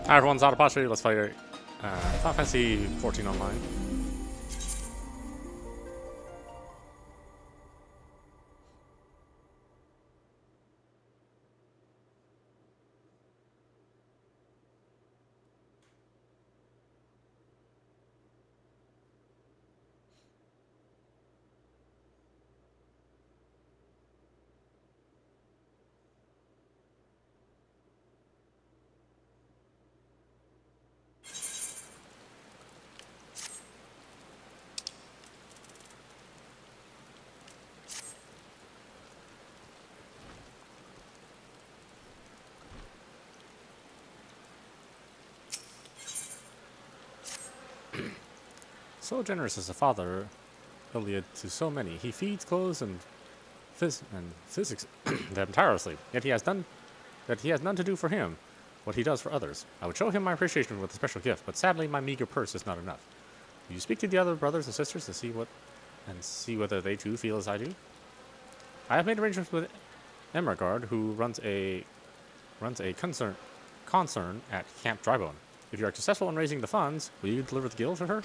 Hi everyone's audap. Let's play Final Fantasy 14 online. So generous is a father, Iliad, to so many. He feeds, clothes, and physics them tirelessly. Yet he has none to do for him what he does for others. I would show him my appreciation with a special gift, but sadly my meager purse is not enough. Will you speak to the other brothers and sisters to see whether they too feel as I do? I have made arrangements with Emergard, who runs a concern at Camp Drybone. If you are successful in raising the funds, will you deliver the guild to her?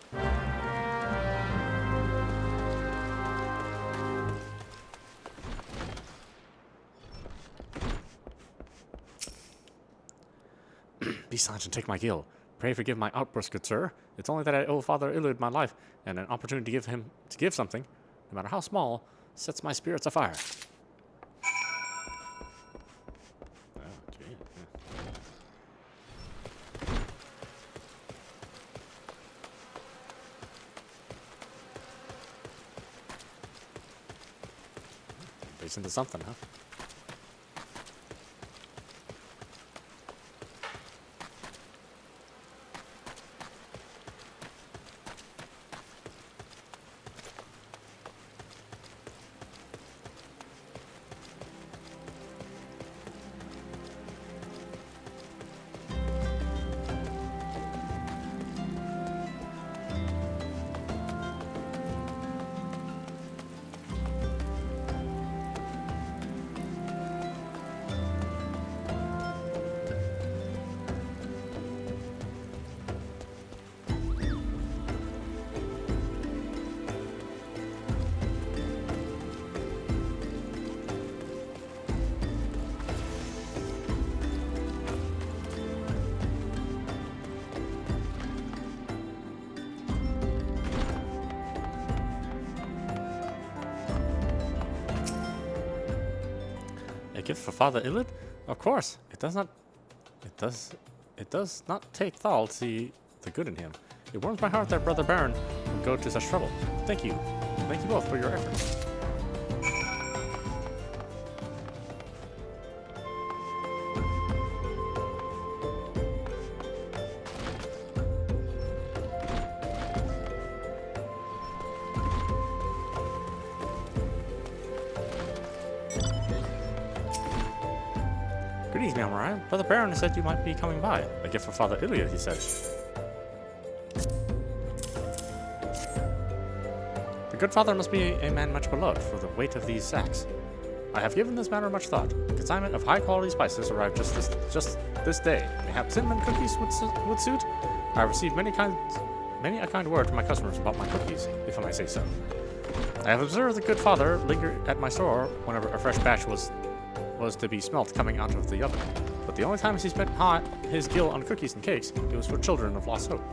Be silent and take my guild. Pray forgive my outburst, good sir. It's only that I owe Father Illud my life, and an opportunity to give something, no matter how small, sets my spirits afire. Based into something, huh? A gift for Father Illud? Of course. It does not take thought to see the good in him. It warms my heart that Brother Baron would go to such trouble. Thank you. Thank you both for your efforts. Greetings, Malmarai. Brother Baron said you might be coming by. A gift for Father Iliad, he said. The good father must be a man much beloved for the weight of these sacks. I have given this matter much thought. A consignment of high-quality spices arrived just this day. Mayhap cinnamon cookies would suit? I have received many a kind word from my customers about my cookies, if I may say so. I have observed the good father linger at my store whenever a fresh batch was to be smelt coming out of the oven. But the only time he spent his gill on cookies and cakes, it was for children of lost hope.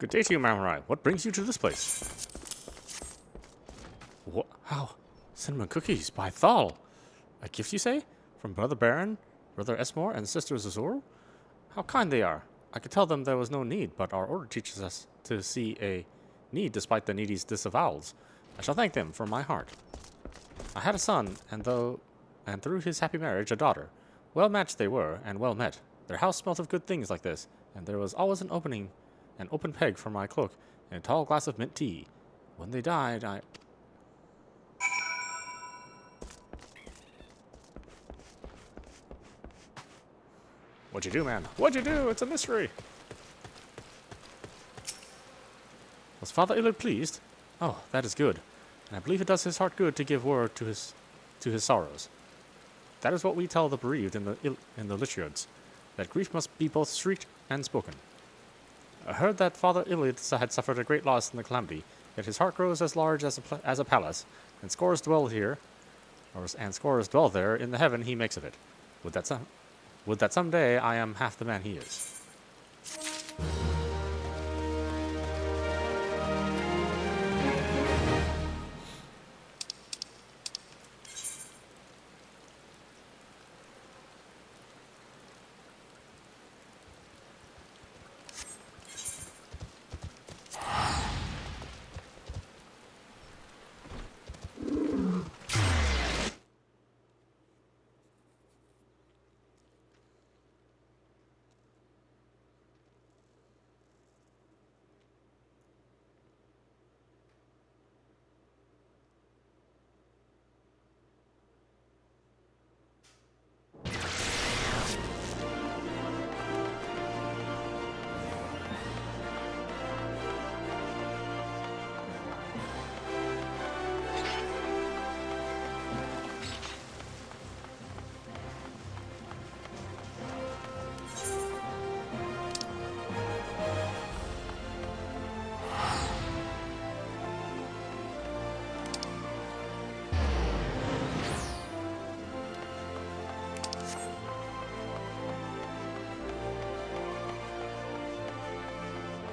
Good day to you, Mamurai. What brings you to this place? What? How? Cinnamon cookies by Thal. A gift, you say? From Brother Baron, Brother Esmore, and Sister Zazuru? How kind they are. I could tell them there was no need, but our order teaches us to see a need despite the needy's disavowals. I shall thank them from my heart. I had a son, and through his happy marriage, a daughter. Well matched they were, and well met. Their house smelt of good things like this, and there was always an open peg for my cloak, and a tall glass of mint tea. When they died, What'd you do, man? What'd you do? It's a mystery. Was Father Illard pleased? Oh, that is good. And I believe it does his heart good to give word to his sorrows. That is what we tell the bereaved in the Lytriods, that grief must be both shrieked and spoken. I heard that Father Illard had suffered a great loss in the calamity, yet his heart grows as large as a palace, and scores dwell there in the heaven he makes of it. Would that some day I am half the man he is.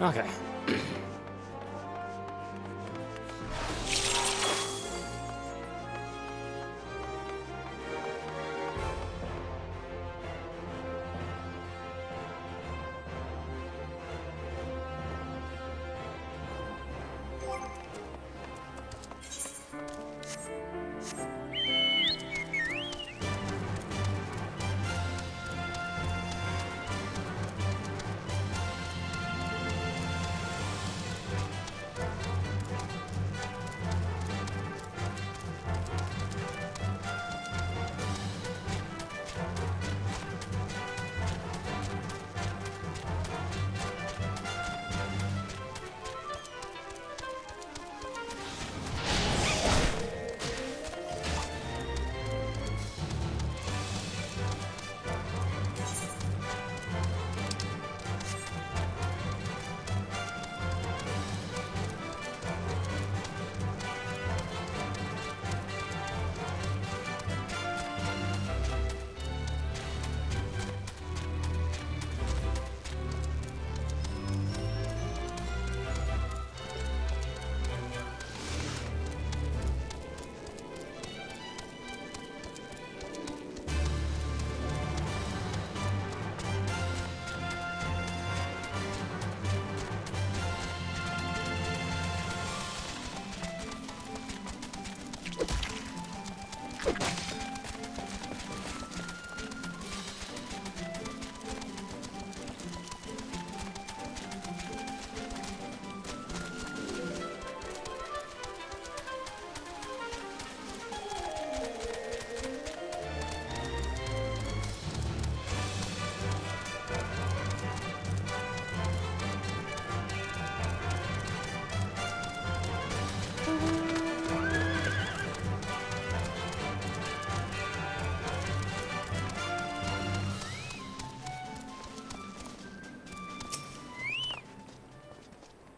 Okay.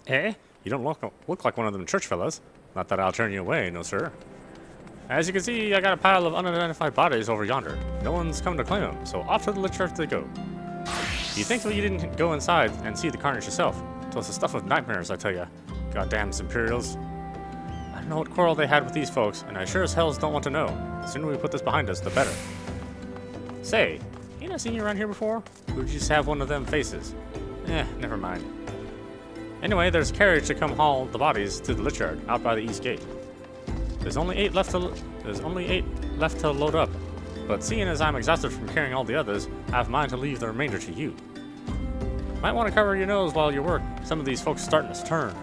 Eh? You don't look like one of them church fellas. Not that I'll turn you away, no sir. As you can see, I got a pile of unidentified bodies over yonder. No one's come to claim them, so off to the church they go. You think that you didn't go inside and see the carnage yourself? 'Twas the stuff of nightmares, I tell ya. Goddamn Imperials. I don't know what quarrel they had with these folks, and I sure as hells don't want to know. The sooner we put this behind us, the better. Say, ain't I seen you around here before? Or did you just have one of them faces? Never mind. Anyway, there's a carriage to come haul the bodies to the Lich Yard out by the east gate. There's only eight left to load up, but seeing as I'm exhausted from carrying all the others, I have mind to leave the remainder to you. Might want to cover your nose while you work. Some of these folks are starting to turn.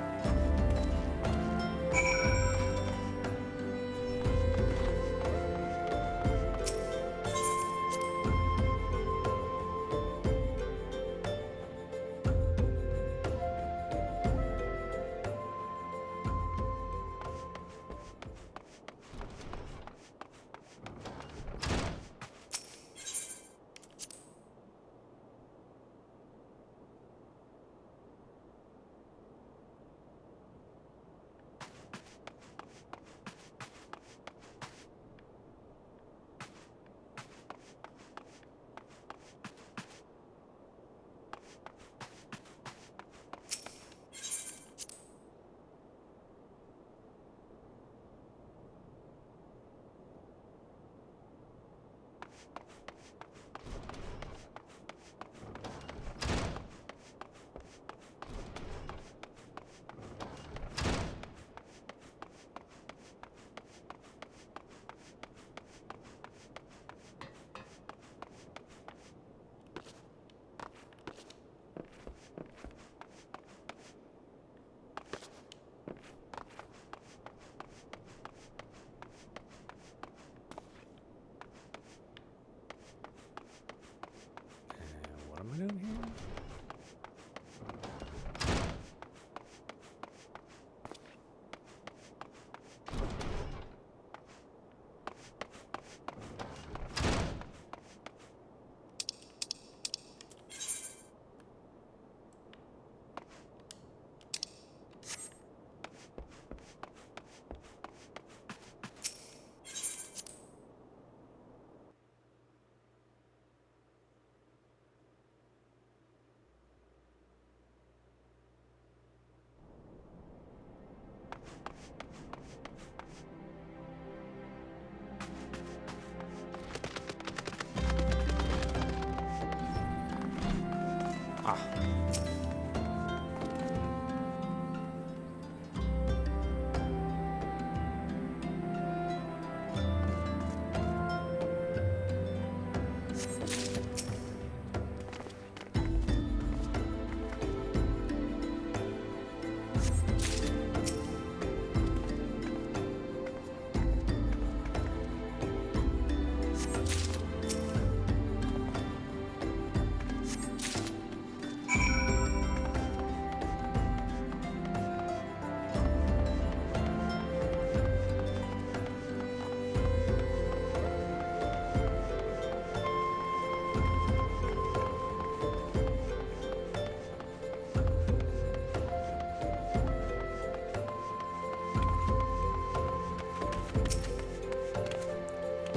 What am I doing here?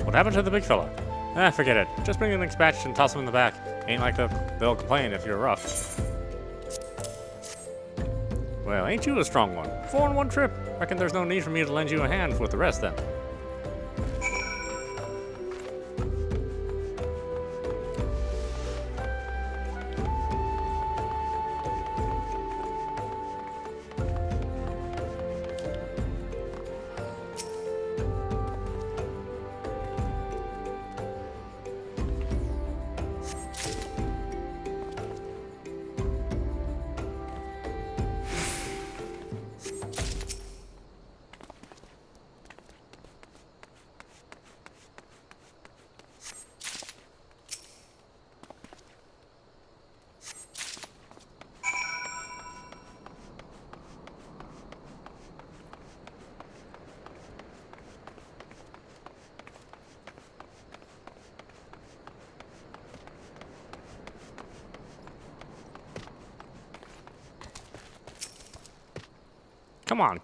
What happened to the big fella? Forget it. Just bring the next batch and toss him in the back. Ain't like they'll complain if you're rough. Well, ain't you a strong one? 4 in one trip. Reckon there's no need for me to lend you a hand with the rest then.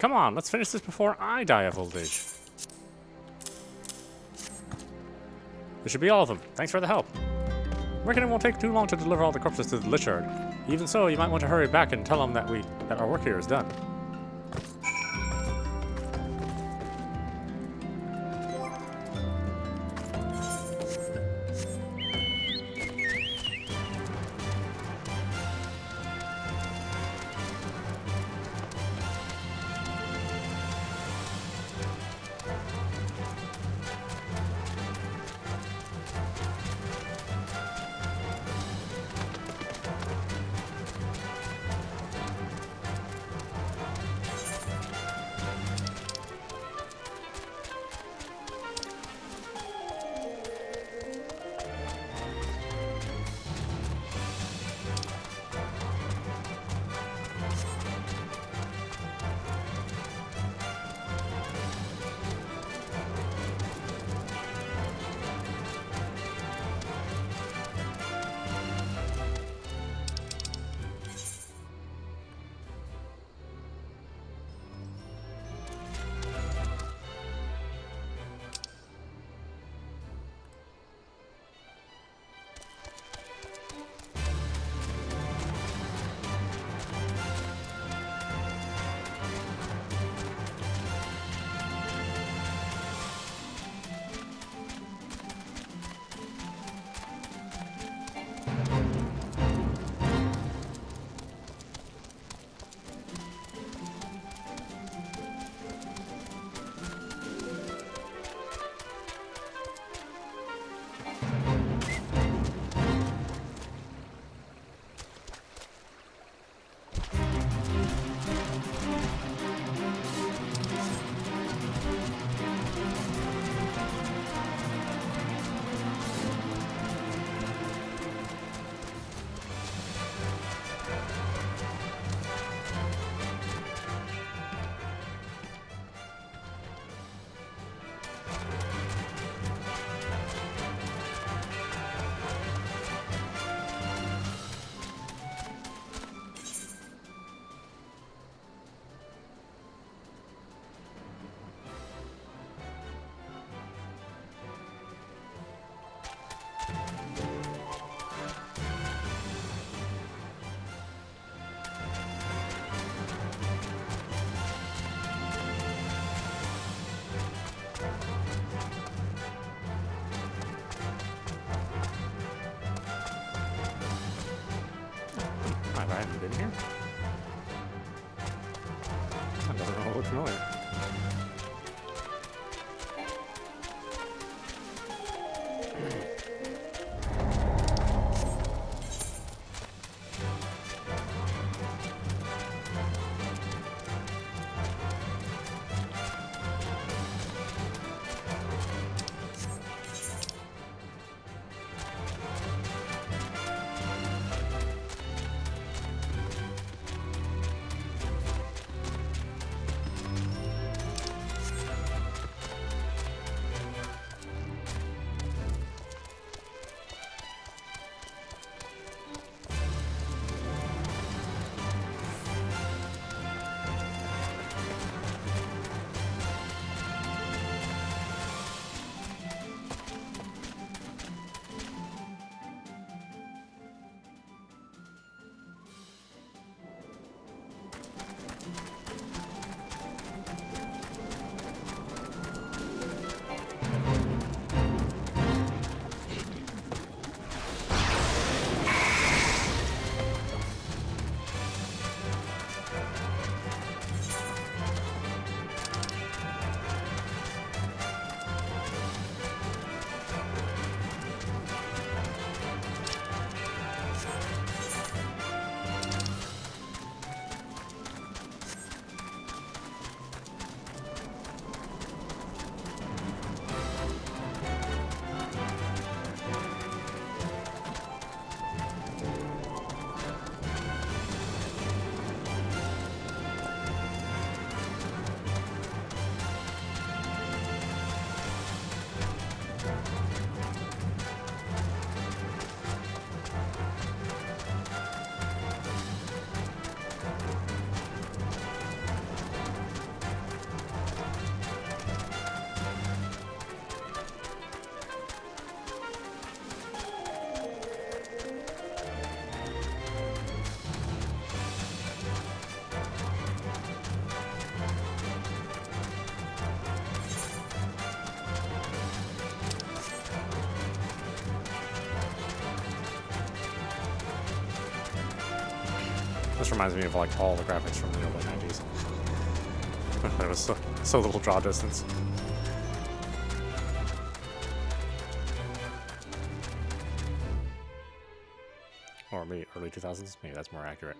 Come on, let's finish this before I die of old age. This should be all of them. Thanks for the help. Reckon it won't take too long to deliver all the corpses to the Lich Yard. Even so, you might want to hurry back and tell them that our work here is done. I haven't been here. That doesn't look familiar. This reminds me of like all the graphics from the early 90s. It was so little draw distance. Or maybe early 2000s. Maybe that's more accurate.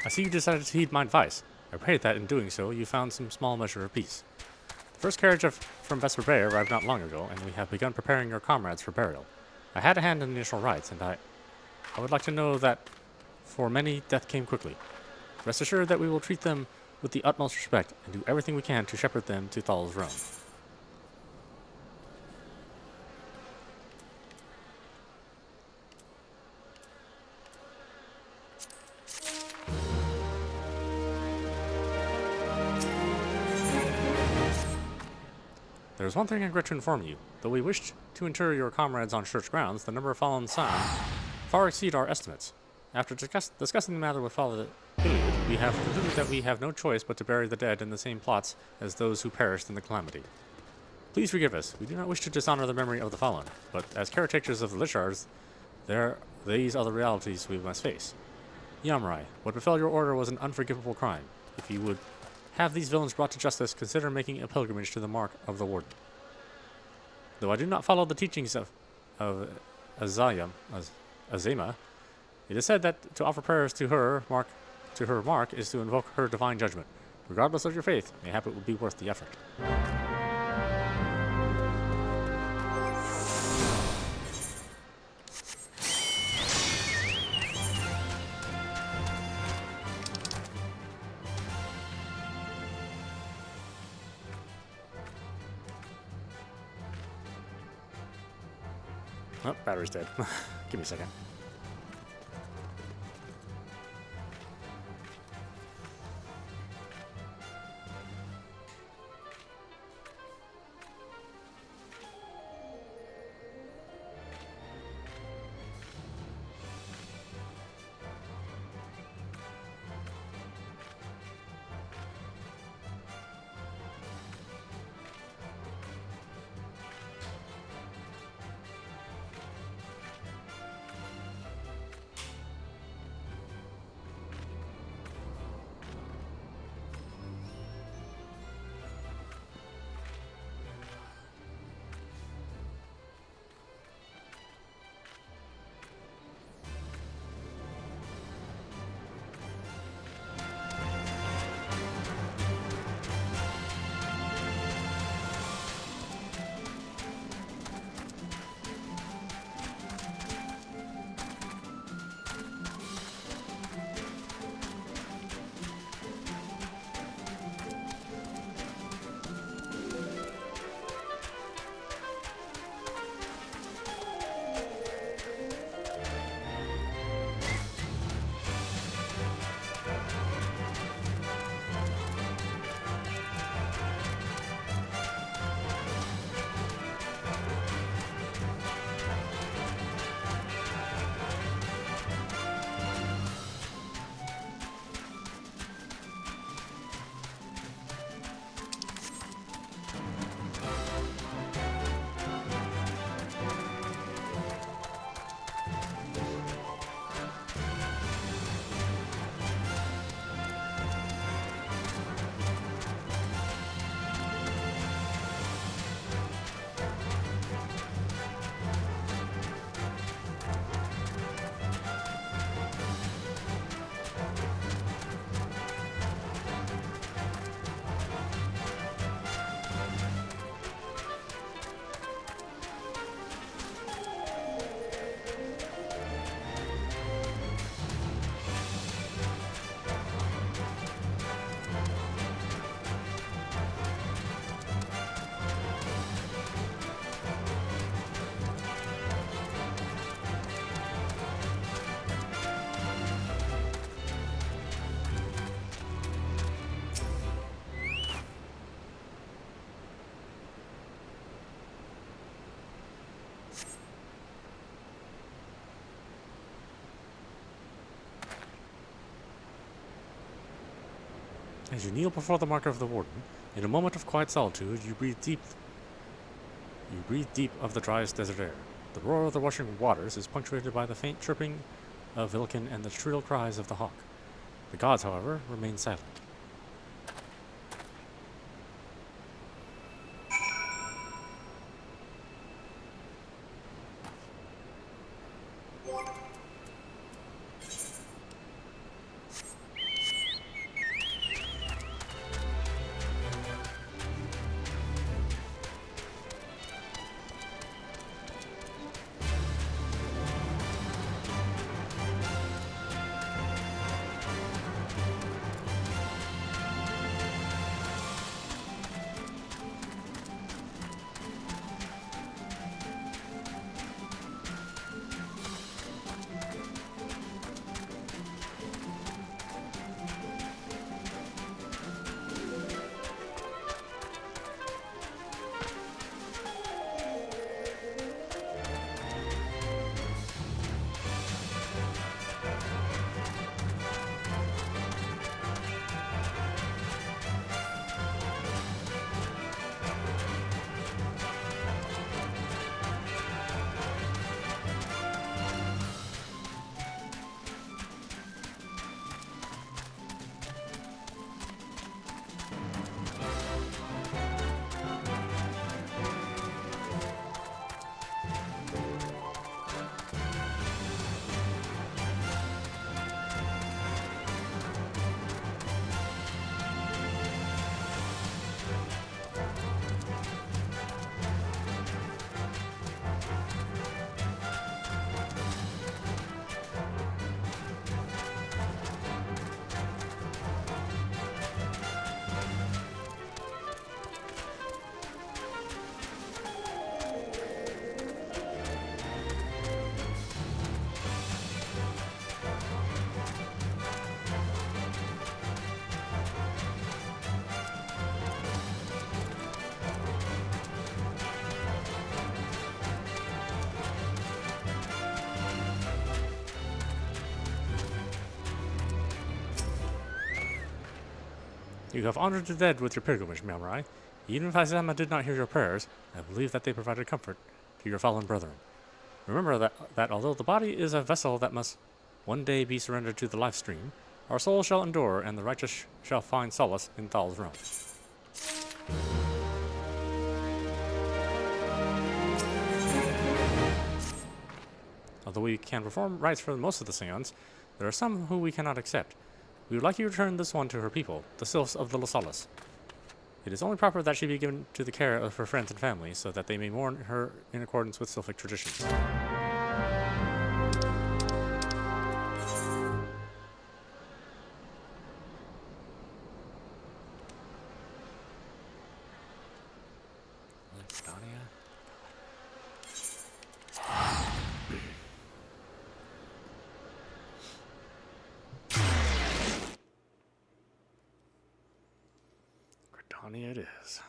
I see you decided to heed my advice. I pray that in doing so, you found some small measure of peace. The first carriage from Vesper Bay arrived not long ago, and we have begun preparing your comrades for burial. I had a hand in the initial rites, and I would like to know that for many, death came quickly. Rest assured that we will treat them with the utmost respect, and do everything we can to shepherd them to Thal's realm. There is one thing I regret to inform you. Though we wished to inter your comrades on church grounds, the number of fallen sound far exceed our estimates. After discussing the matter with Father Iliad, we have concluded that we have no choice but to bury the dead in the same plots as those who perished in the calamity. Please forgive us. We do not wish to dishonor the memory of the fallen, but as caretakers of the Lichards, these are the realities we must face. Yamrai, what befell your order was an unforgivable crime. If you would have these villains brought to justice, consider making a pilgrimage to the mark of the Warden. Though I do not follow the teachings of Azema, it is said that to offer prayers to her mark is to invoke her divine judgment. Regardless of your faith, mayhap it will be worth the effort. Oh, battery's dead. Give me a second. As you kneel before the marker of the Warden, in a moment of quiet solitude, you breathe deep of the driest desert air. The roar of the rushing waters is punctuated by the faint chirping of Vilken and the shrill cries of the hawk. The gods, however, remain silent. You have honored the dead with your pilgrimage, Malmarai. Even if Azama did not hear your prayers, I believe that they provided comfort to your fallen brethren. Remember that although the body is a vessel that must one day be surrendered to the life stream, our soul shall endure, and the righteous shall find solace in Thal's realm. Although we can perform rites for most of the Seance, there are some who we cannot accept. We would like you to return this one to her people, the Sylphs of the Losalis. It is only proper that she be given to the care of her friends and family, so that they may mourn her in accordance with Sylphic traditions. It is.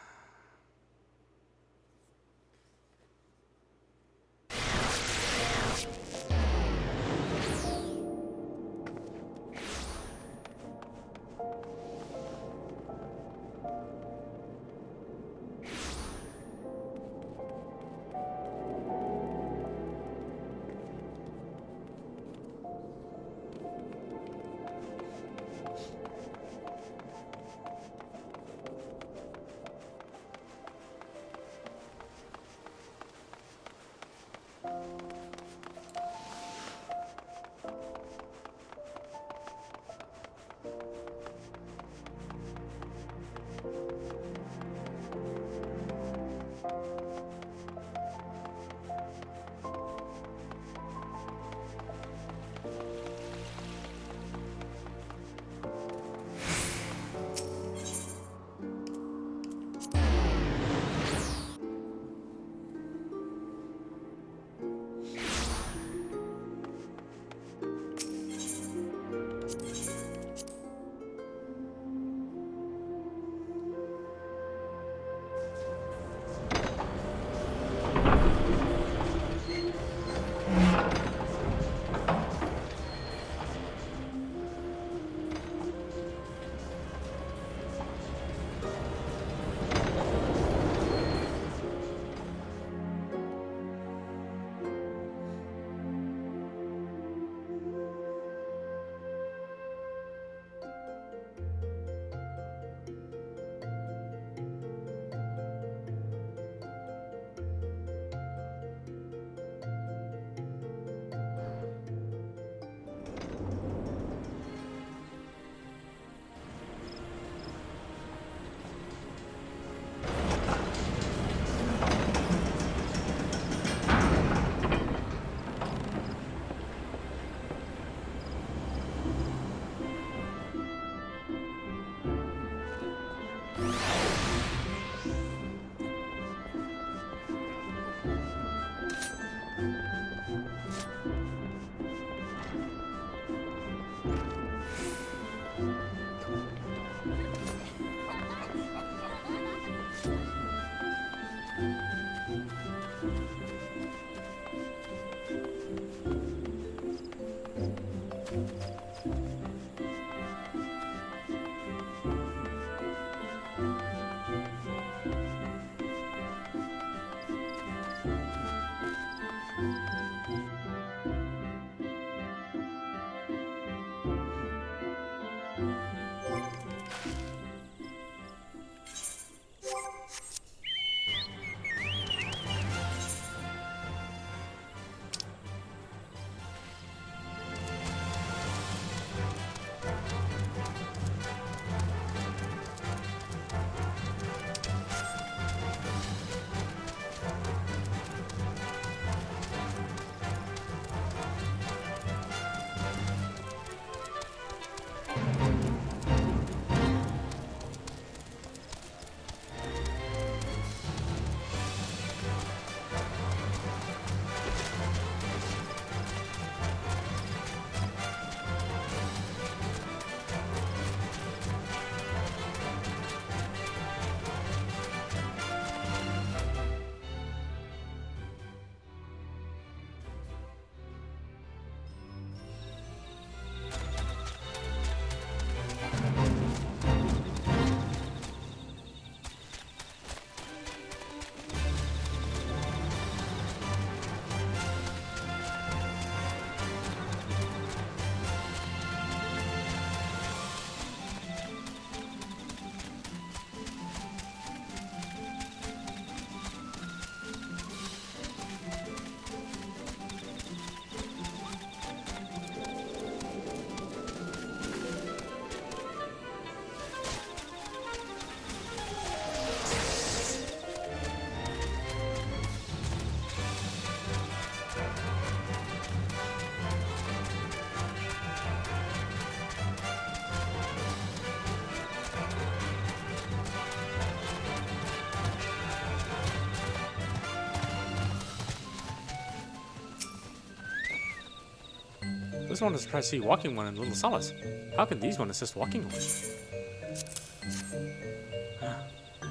This one is surprised to see Walking One and Little Solace. How can these one assist Walking One?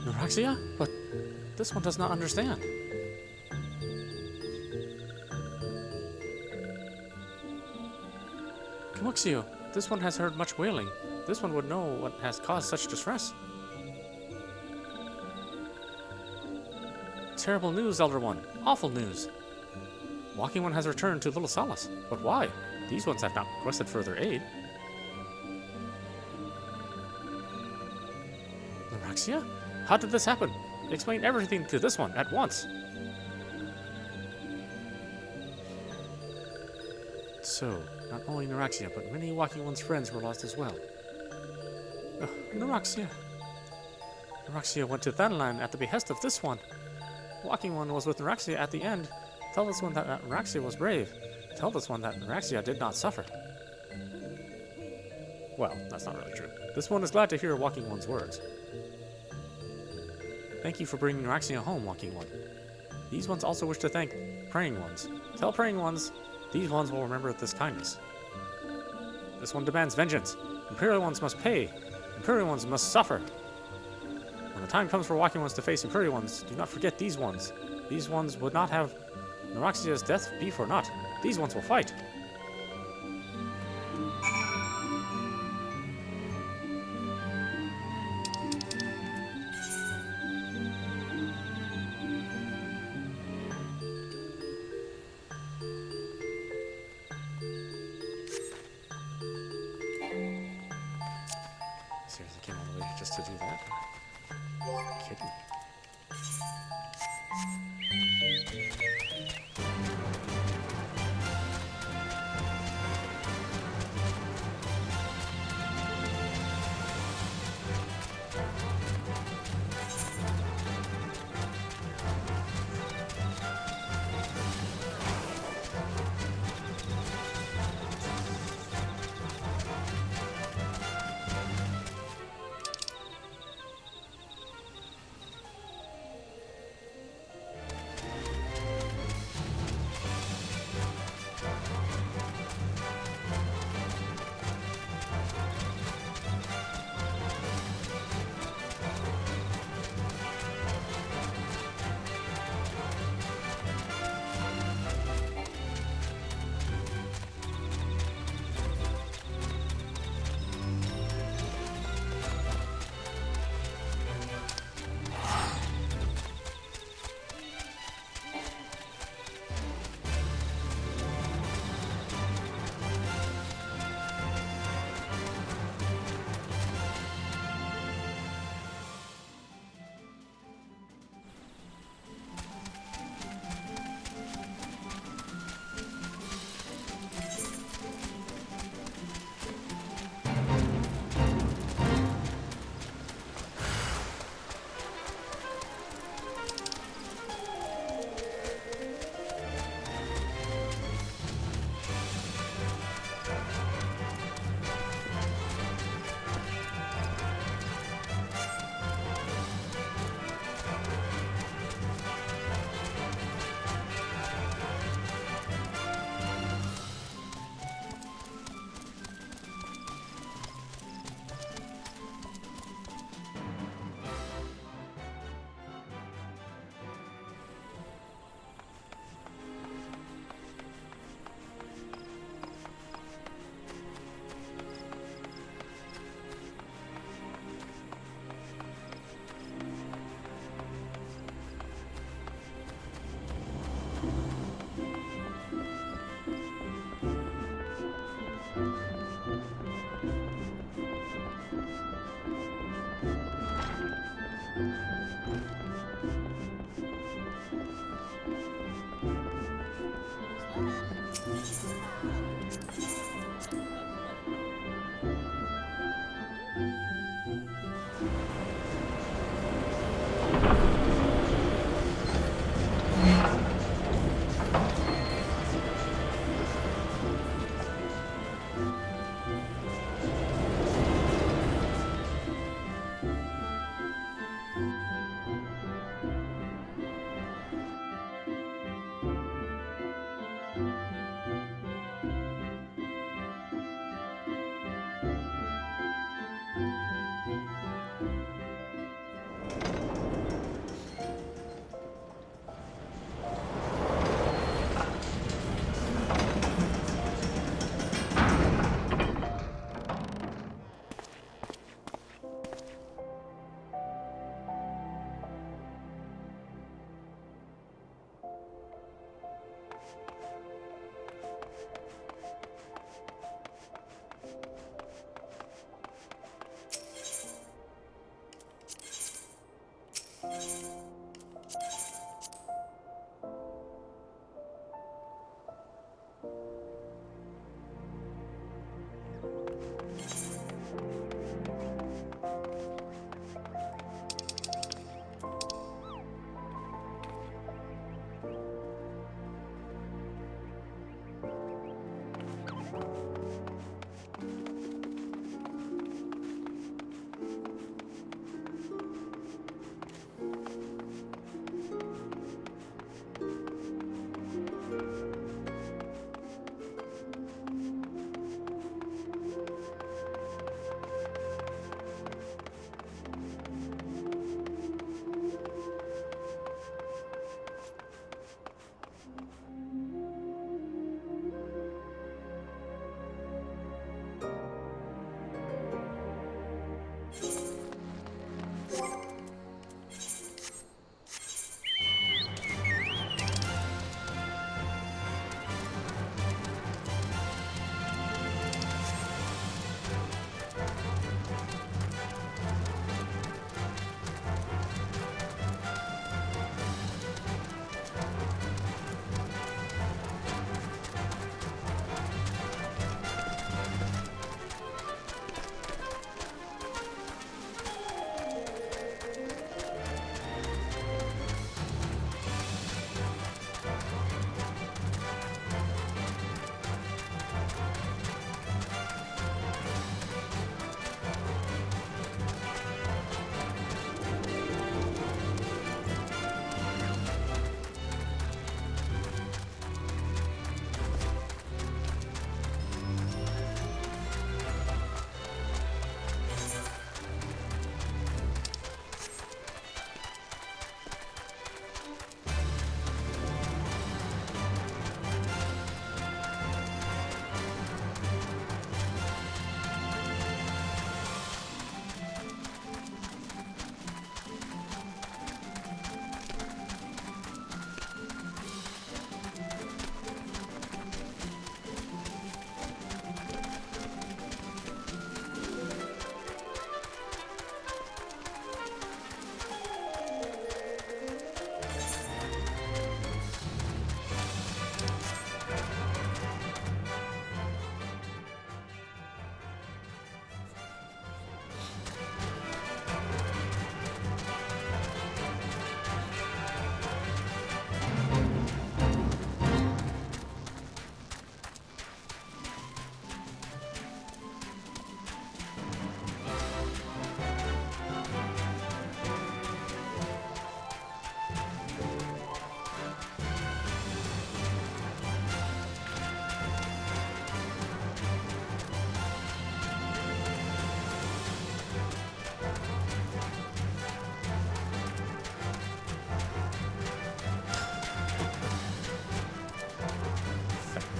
Neuraxia? But this one does not understand. Camuxio, this one has heard much wailing. This one would know what has caused such distress. Terrible news, Elder One. Awful news. Walking One has returned to Little Solace. But why? These ones have not requested further aid. Neuraxia? How did this happen? Explain everything to this one at once. So, not only Neuraxia, but many Walking One's friends were lost as well. Neuraxia. Neuraxia went to Thanalan at the behest of this one. Walking One was with Neuraxia at the end. Tell this one that Neuraxia was brave. Tell this one that Neuraxia did not suffer. Well, that's not really true. This one is glad to hear Walking One's words. Thank you for bringing Neuraxia home, Walking One. These ones also wish to thank Praying Ones. Tell Praying Ones these ones will remember this kindness. This one demands vengeance. Imperial Ones must pay. Imperial Ones must suffer. When the time comes for Walking Ones to face Imperial Ones, do not forget these ones. These ones would not have Neuraxia's death be for naught. These ones will fight. Seriously, came all the way just to do that? Kidding me.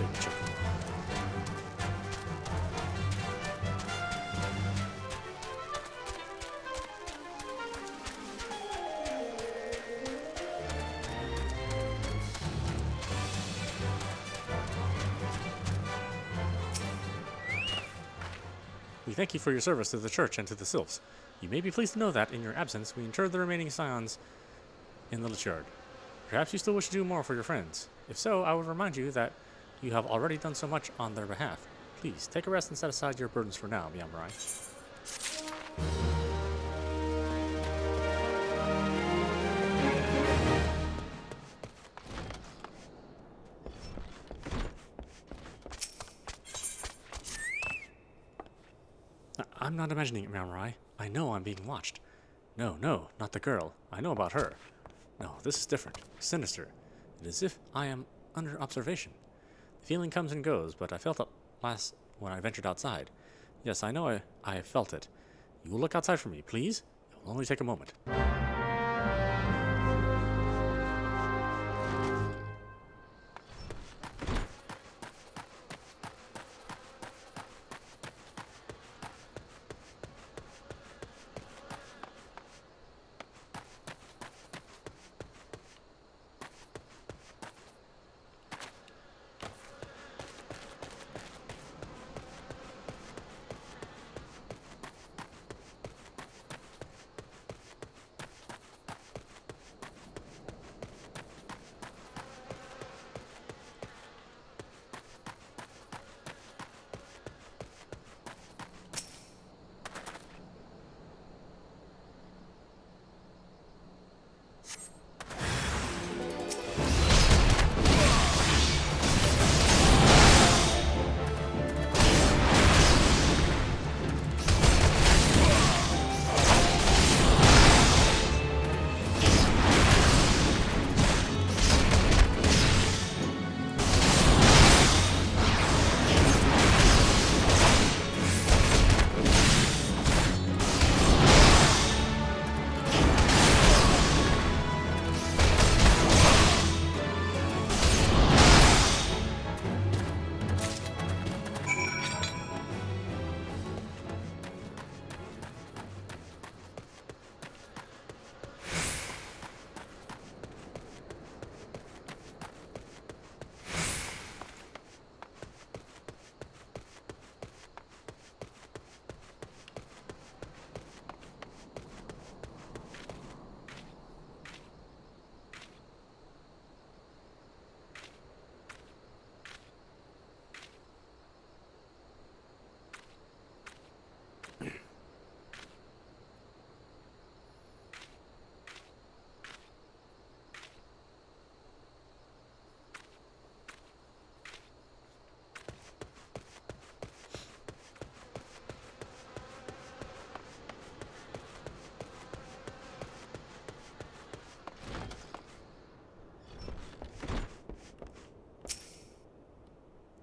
Big chicken. We thank you for your service to the church and to the sylphs. You may be pleased to know that, in your absence, we interred the remaining scions in the lich yard. Perhaps you still wish to do more for your friends. If so, I would remind you that you have already done so much on their behalf. Please, take a rest and set aside your burdens for now, Miamurai. I'm not imagining it, Miamurai. I know I'm being watched. No, not the girl. I know about her. No, this is different. Sinister. It is as if I am under observation. The feeling comes and goes, but I felt it last when I ventured outside. Yes, I know I felt it. You will look outside for me, please? It will only take a moment.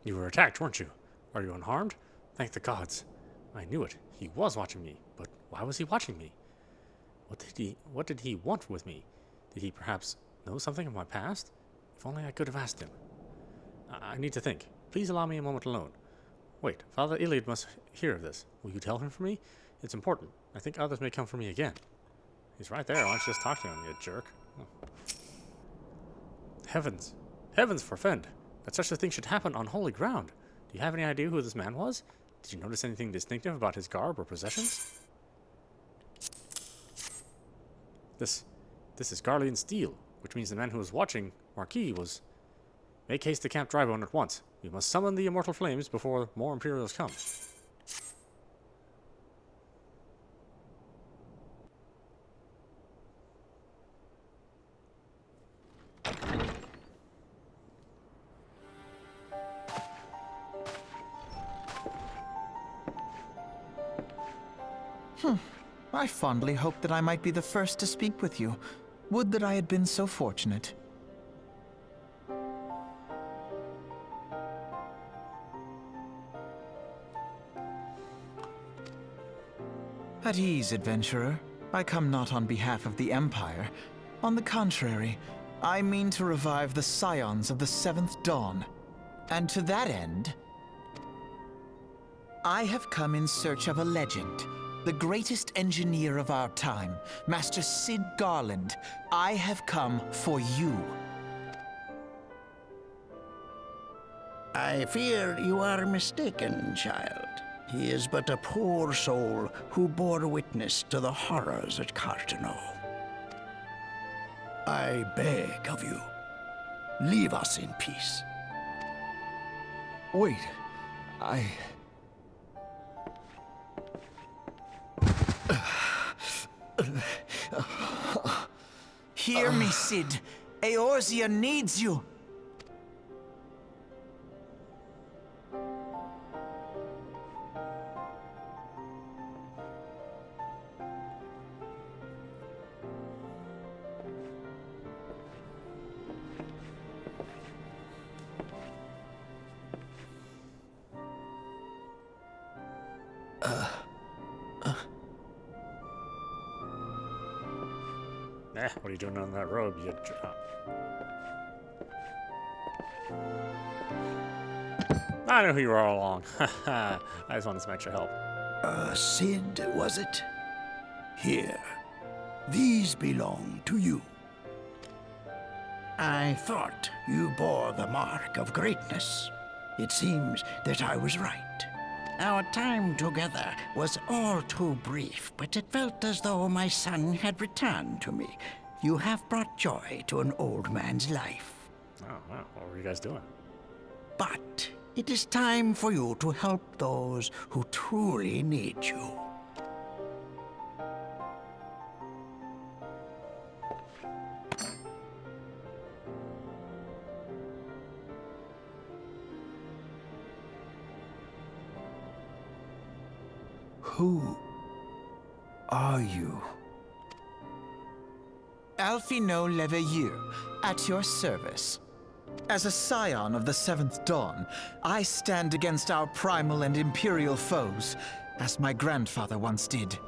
You were attacked, weren't you? Are you unharmed? Thank the gods. I knew it. He was watching me. But why was he watching me? What did he want with me? Did he perhaps know something of my past? If only I could have asked him. I need to think. Please allow me a moment alone. Wait, Father Iliad must hear of this. Will you tell him for me? It's important. I think others may come for me again. He's right there. Why don't you just talk to him, you jerk? Oh. Heavens. Heavens forfend. That such a thing should happen on holy ground. Do you have any idea who this man was? Did you notice anything distinctive about his garb or possessions? This is Garlean steel, which means the man who was watching Marquis was... Make haste to Camp Drybone at once. We must summon the immortal flames before more Imperials come. I fondly hoped that I might be the first to speak with you. Would that I had been so fortunate. At ease, adventurer. I come not on behalf of the Empire. On the contrary, I mean to revive the scions of the Seventh Dawn. And to that end, I have come in search of a legend. The greatest engineer of our time, Master Sid Garland. I have come for you. I fear you are mistaken, child. He is but a poor soul who bore witness to the horrors at Cartano. I beg of you, leave us in peace. Wait, Hear me, Sid. Eorzea needs you. What are you doing in that robe, you I knew who you were all along. I just wanted some extra help. Sid, was it? Here. These belong to you. I thought you bore the mark of greatness. It seems that I was right. Our time together was all too brief, but it felt as though my son had returned to me. You have brought joy to an old man's life. Oh, wow. What were you guys doing? But it is time for you to help those who truly need you. who are you? Alphino Leveilleur, at your service. As a scion of the Seventh Dawn, I stand against our primal and imperial foes, as my grandfather once did.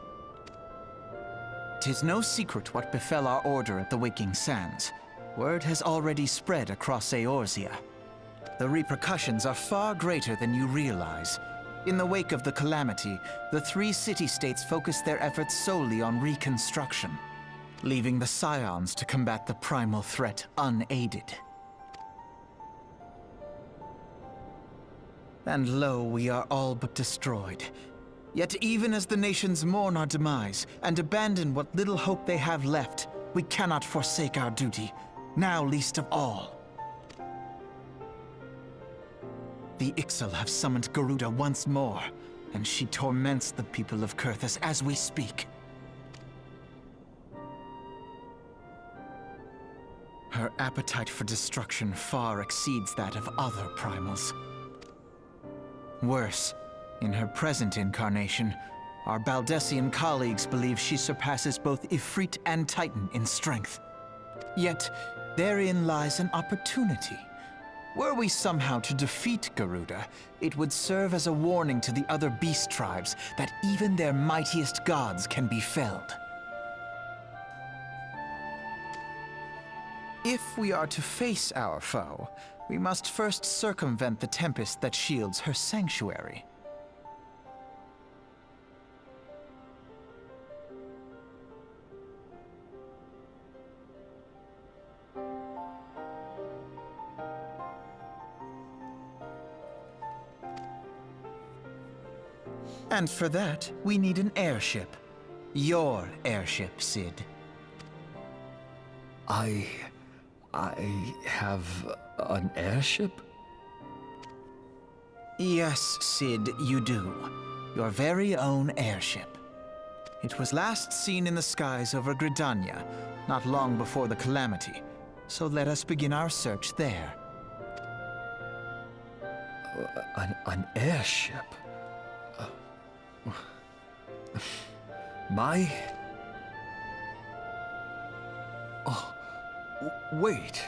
'Tis no secret what befell our order at the Waking Sands. Word has already spread across Eorzea. The repercussions are far greater than you realize. In the wake of the calamity, the three city-states focused their efforts solely on reconstruction, leaving the scions to combat the primal threat unaided. And lo, we are all but destroyed. Yet even as the nations mourn our demise and abandon what little hope they have left, we cannot forsake our duty, now least of all. The Ixal have summoned Garuda once more, and she torments the people of Kurthus as we speak. Her appetite for destruction far exceeds that of other primals. Worse, in her present incarnation, our Baldessian colleagues believe she surpasses both Ifrit and Titan in strength. Yet, therein lies an opportunity. Were we somehow to defeat Garuda, it would serve as a warning to the other beast tribes that even their mightiest gods can be felled. If we are to face our foe, we must first circumvent the tempest that shields her sanctuary. And for that, we need an airship. Your airship, Sid. I have an airship? Yes, Sid, you do. Your very own airship. It was last seen in the skies over Gridania, not long before the calamity. So let us begin our search there. An airship? My... Oh, wait.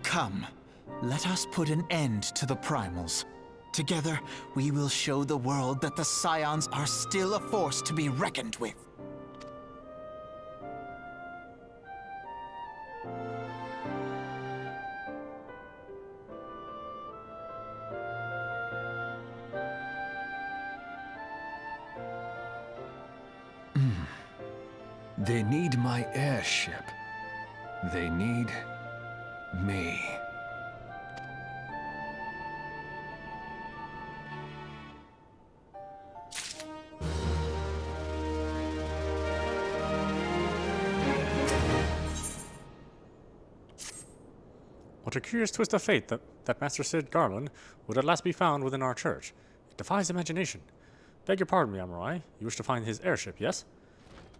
Come, let us put an end to the primals. Together, we will show the world that the Scions are still a force to be reckoned with. They need my airship. They need me. What a curious twist of fate that Master Sid Garland would at last be found within our church. It defies imagination. Beg your pardon, Yamurai. You wish to find his airship, yes?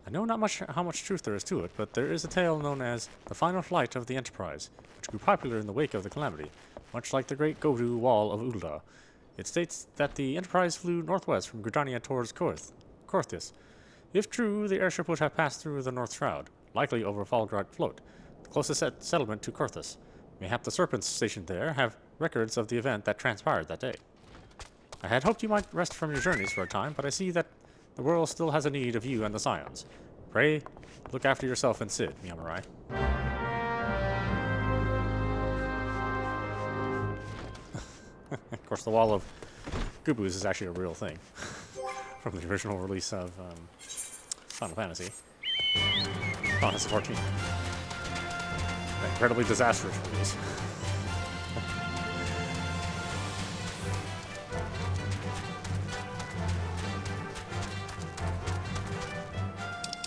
I know not much how much truth there is to it, but there is a tale known as the final flight of the Enterprise, which grew popular in the wake of the calamity, much like the great Godu Wall of Ulda. It states that the Enterprise flew northwest from Gridania towards Korthis. If true, the airship would have passed through the North Shroud, likely over Falgrad Float, the closest settlement to Korthis. Mayhap the Serpents stationed there have records of the event that transpired that day. I had hoped you might rest from your journeys for a time, but I see that the world still has a need of you and the Scions. Pray, look after yourself and Sid, Yamurai. Of course, the Wall of Gubus is actually a real thing. From the original release of Final Fantasy. Final Fantasy 14. An incredibly disastrous release.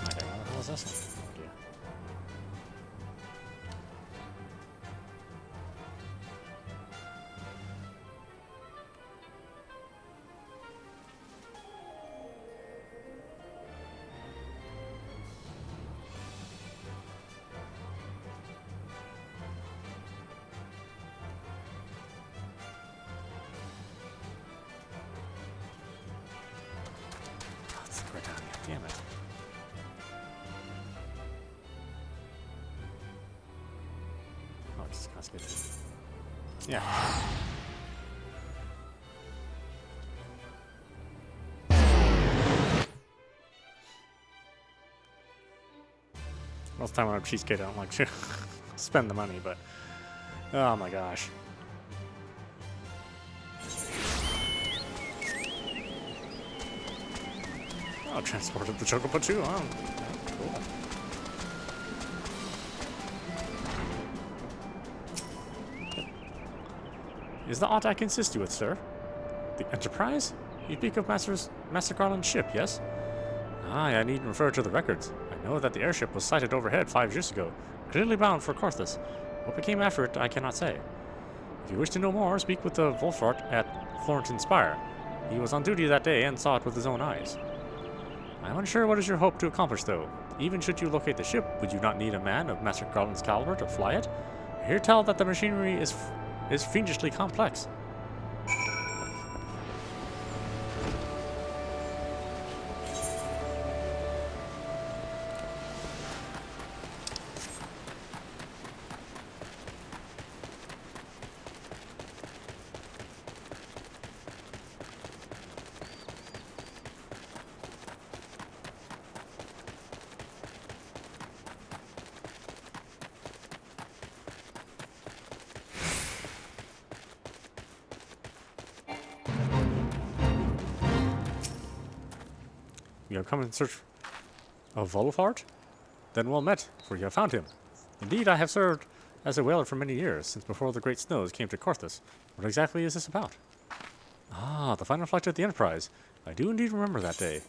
Okay, what the hell is this one? Oh dear. Let's go down here. Damn it. Oh, it's disgusting. Yeah. Most time when I'm cheesecake, I don't like to spend the money, but oh my gosh. Oh, transported the Chocobo too. Oh, cool. Is the aught I can assist you with, sir? The Enterprise? You speak of Master Garland's ship, yes? Aye, I needn't refer to the records. I know that the airship was sighted overhead 5 years ago, clearly bound for Korthus. What became after it, I cannot say. If you wish to know more, speak with the Wolfart at Florentine Spire. He was on duty that day and saw it with his own eyes. I'm unsure what is your hope to accomplish, though. Even should you locate the ship, would you not need a man of Master Garland's caliber to fly it? I hear tell that the machinery is fiendishly complex. You have come in search of Volofart? Then well met, for you have found him. Indeed, I have served as a whaler for many years, since before the great snows came to Korthus. What exactly is this about? Ah, the final flight of the Enterprise. I do indeed remember that day.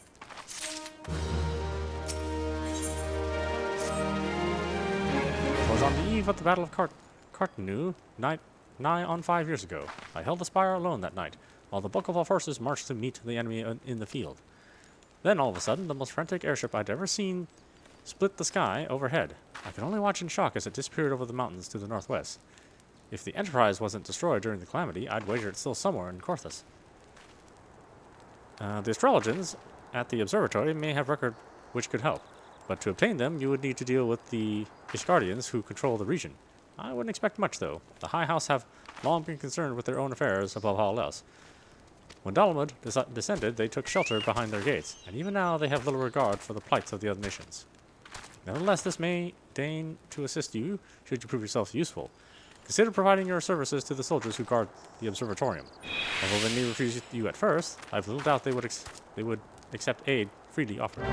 It was on the eve of the Battle of Cartanu, nigh on 5 years ago. I held the spire alone that night, while the bulk of our forces marched to meet the enemy in the field. Then, all of a sudden, the most frantic airship I'd ever seen split the sky overhead. I could only watch in shock as it disappeared over the mountains to the northwest. If the Enterprise wasn't destroyed during the Calamity, I'd wager it's still somewhere in Korthus. The Astrologians at the observatory may have record which could help, but to obtain them, you would need to deal with the Ishgardians who control the region. I wouldn't expect much, though. The High House have long been concerned with their own affairs above all else. When Dalamud descended, they took shelter behind their gates, and even now they have little regard for the plights of the other nations. Nevertheless, this may deign to assist you, should you prove yourself useful. Consider providing your services to the soldiers who guard the observatorium. Although they may refuse you at first, I have little doubt they would accept aid freely offered.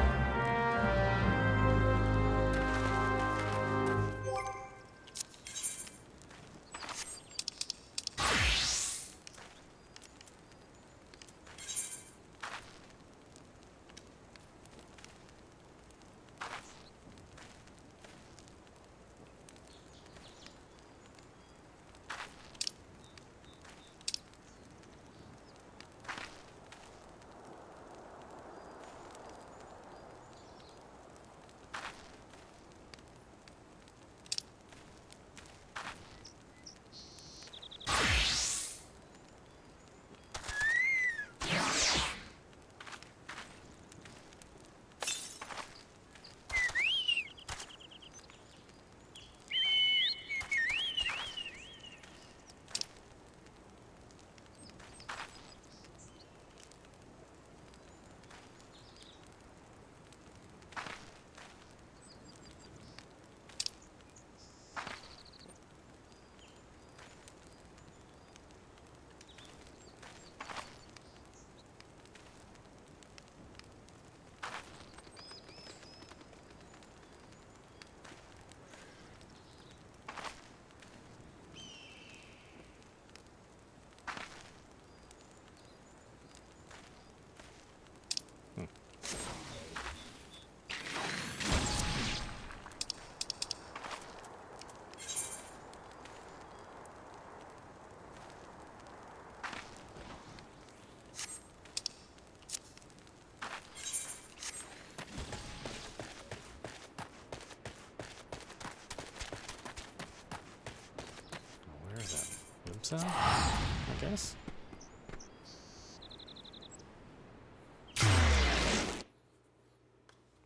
So, I guess.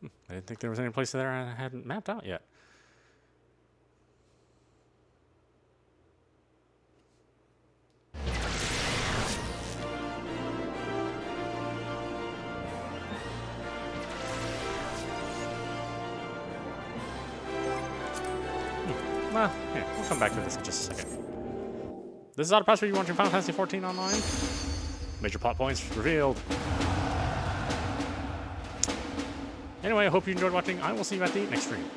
I didn't think there was any place there I hadn't mapped out yet. Well, yeah, we'll come back to this in just a second. This is audap. You watching Final Fantasy XIV Online. Major plot points revealed. Anyway, I hope you enjoyed watching. I will see you at the next stream.